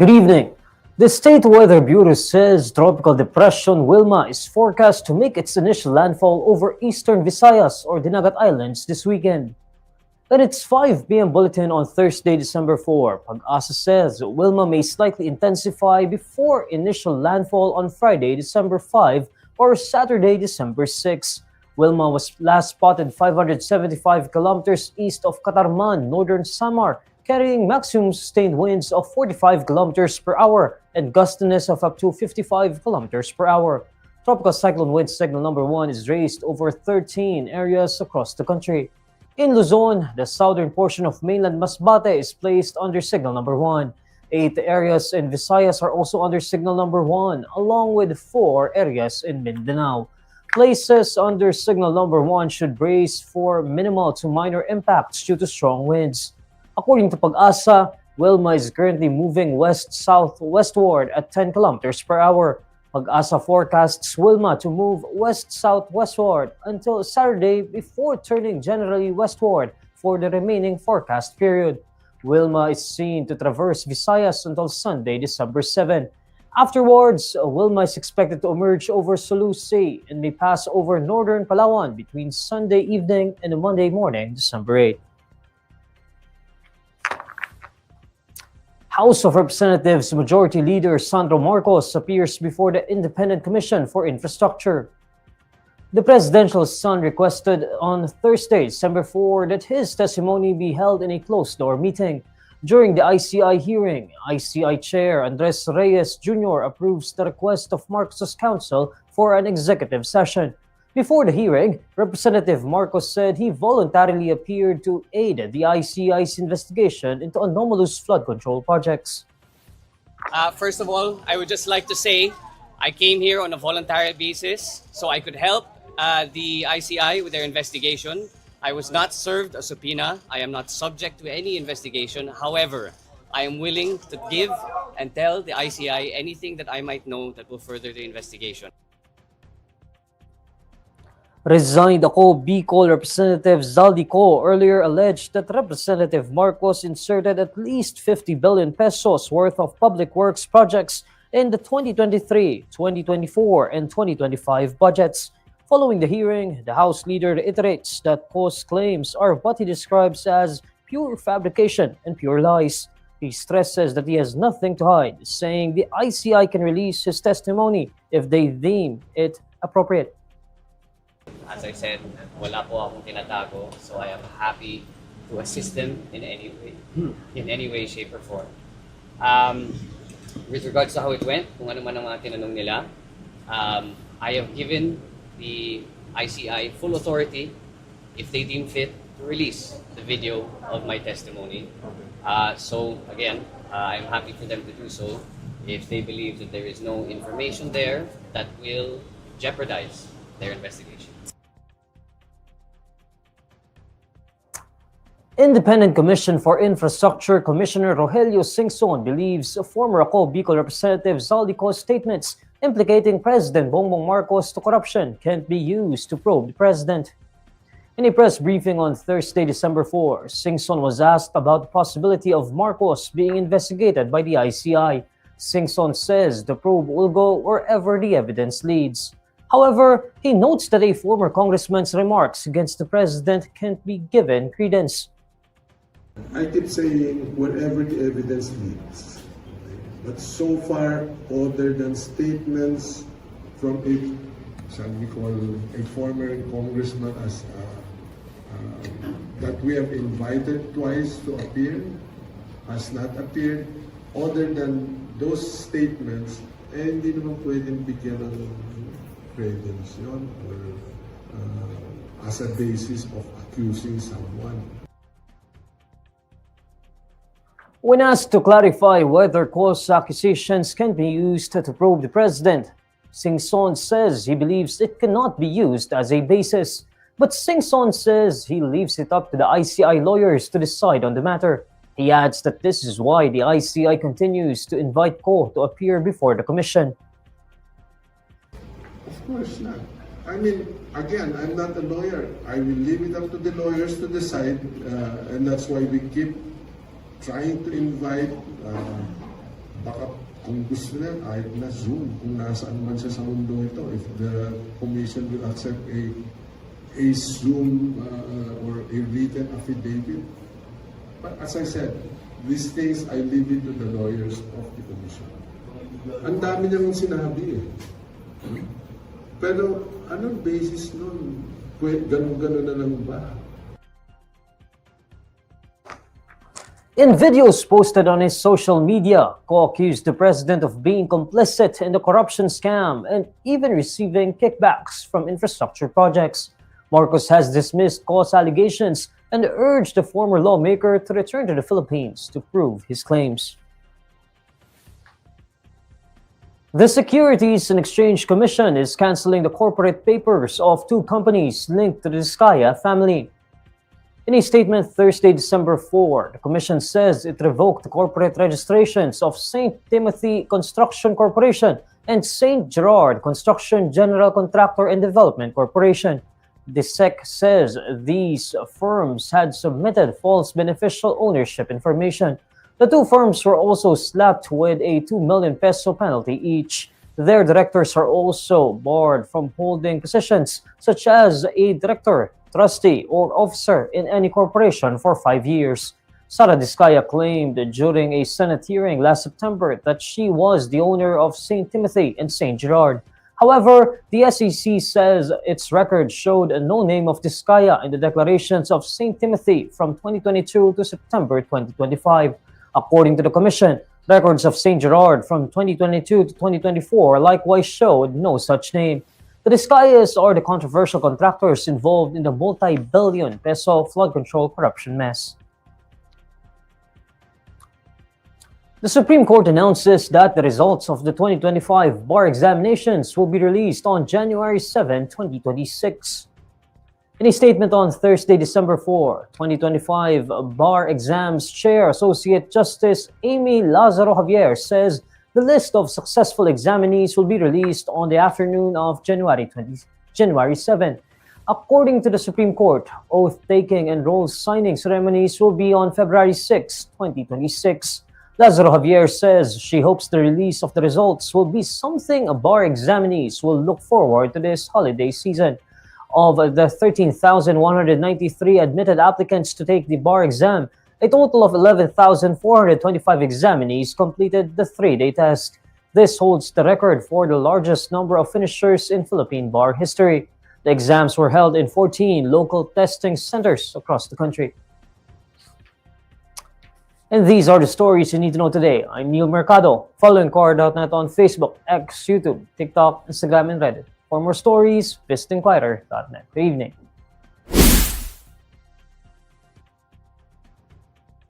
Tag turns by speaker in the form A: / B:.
A: Good evening. The State Weather Bureau says Tropical Depression Wilma is forecast to make its initial landfall over Eastern Visayas or Dinagat Islands this weekend. In its 5 p.m. bulletin on Thursday, December 4, Pagasa says Wilma may slightly intensify before initial landfall on Friday, December 5 or Saturday, December 6. Wilma was last spotted 575 kilometers east of Catarman, northern Samar, carrying maximum sustained winds of 45 kilometers per hour and gustiness of up to 55 kilometers per hour. Tropical cyclone wind signal number 1 is raised over 13 areas across the country. In Luzon, the southern portion of mainland Masbate is placed under signal number 1. 8 areas in Visayas are also under signal number 1, along with 4 areas in Mindanao. Places under signal number 1 should brace for minimal to minor impacts due to strong winds. According to Pagasa, Wilma is currently moving west-southwestward at 10 kilometers per hour. Pagasa forecasts Wilma to move west-southwestward until Saturday before turning generally westward for the remaining forecast period. Wilma is seen to traverse Visayas until Sunday, December 7. Afterwards, Wilma is expected to emerge over Sulu Sea and may pass over northern Palawan between Sunday evening and Monday morning, December 8. House of Representatives Majority Leader Sandro Marcos appears before the Independent Commission for Infrastructure. The presidential son requested on Thursday, December 4, that his testimony be held in a closed-door meeting. During the ICI hearing, ICI Chair Andres Reyes Jr. approves the request of Marcos' counsel for an executive session. Before the hearing, Representative Marcos said he voluntarily appeared to aid the ICI's investigation into anomalous flood control projects.
B: First of all, I would just like to say I came here on a voluntary basis so I could help the ICI with their investigation. I was not served a subpoena. I am not subject to any investigation. However, I am willing to give and tell the ICI anything that I might know that will further the investigation.
A: Resigned Ako Bicol Representative Zaldy Co earlier alleged that Representative Marcos inserted at least 50 billion pesos worth of public works projects in the 2023, 2024, and 2025 budgets. Following the hearing, the House leader reiterates that Co's claims are what he describes as pure fabrication and pure lies. He stresses that he has nothing to hide, saying the ICI can release his testimony if they deem it appropriate.
B: As I said, wala po akong tinatago, so I am happy to assist them in any way, shape, or form. With regards to how it went, kung ano man ang mga tinanong nila, I have given the ICI full authority, if they deem fit, to release the video of my testimony. So again, I'm happy for them to do so if they believe that there is no information there that will jeopardize their investigation.
A: Independent Commission for Infrastructure Commissioner Rogelio Singson believes former Ako Bicol Representative Zaldy Co's statements implicating President Bongbong Marcos to corruption can't be used to probe the president. In a press briefing on Thursday, December 4, Singson was asked about the possibility of Marcos being investigated by the ICI. Singson says the probe will go wherever the evidence leads. However, he notes that a former congressman's remarks against the president can't be given credence.
C: I keep saying wherever the evidence leads. But so far, other than statements from shall we call a former congressman as that we have invited twice to appear, has not appeared, other than those statements, hindi naman pwedeng bigyan ng credence yun or as a basis of accusing someone.
A: When asked to clarify whether Co's accusations can be used to probe the president, Singson says he believes it cannot be used as a basis. But Singson says he leaves it up to the ICI lawyers to decide on the matter. He adds that this is why the ICI continues to invite Co to appear before the commission.
C: Of course not. I mean, again, I'm not a lawyer. I will leave it up to the lawyers to decide, and that's why we keep trying to invite baka kung gusto niya, kahit na Zoom, kung nasaan man siya sa mundo ito, if the commission will accept a Zoom or a written affidavit. But as I said, these things I leave it to the lawyers of the commission. Ang dami niyang sinabi eh. Pero anong basis nun? Ganun-ganun na lang ba?
A: In videos posted on his social media, Co accused the president of being complicit in the corruption scam and even receiving kickbacks from infrastructure projects. Marcos has dismissed Co's allegations and urged the former lawmaker to return to the Philippines to prove his claims. The Securities and Exchange Commission is canceling the corporate papers of two companies linked to the Vizcaya family. In a statement Thursday, December 4, the Commission says it revoked the corporate registrations of St. Timothy Construction Corporation and St. Gerard Construction General Contractor and Development Corporation. The SEC says these firms had submitted false beneficial ownership information. The two firms were also slapped with a 2 million peso penalty each. Their directors are also barred from holding positions such as a director, trustee, or officer in any corporation for 5 years. Sara Vizcaya claimed during a Senate hearing last September that she was the owner of St. Timothy and St. Gerard. However, the SEC says its record showed no name of Vizcaya in the declarations of St. Timothy from 2022 to September 2025. According to the Commission, records of St. Gerard from 2022 to 2024 likewise showed no such name. The Vizcayas are the controversial contractors involved in the multi-billion peso flood control corruption mess. The Supreme Court announces that the results of the 2025 bar examinations will be released on January 7, 2026. In a statement on Thursday, December 4, 2025, Bar Exams Chair Associate Justice Amy Lazaro Javier says the list of successful examinees will be released on the afternoon of January 7. According to the Supreme Court, oath-taking and roll-signing ceremonies will be on February 6, 2026. Lazaro Javier says she hopes the release of the results will be something bar examinees will look forward to this holiday season. Of the 13,193 admitted applicants to take the bar exam, a total of 11,425 examinees completed the 3-day test. This holds the record for the largest number of finishers in Philippine bar history. The exams were held in 14 local testing centers across the country. And these are the stories you need to know today. I'm Neil Mercado. Follow INQUIRER.net on Facebook, X, YouTube, TikTok, Instagram, and Reddit. For more stories, visit INQUIRER.net. Good evening.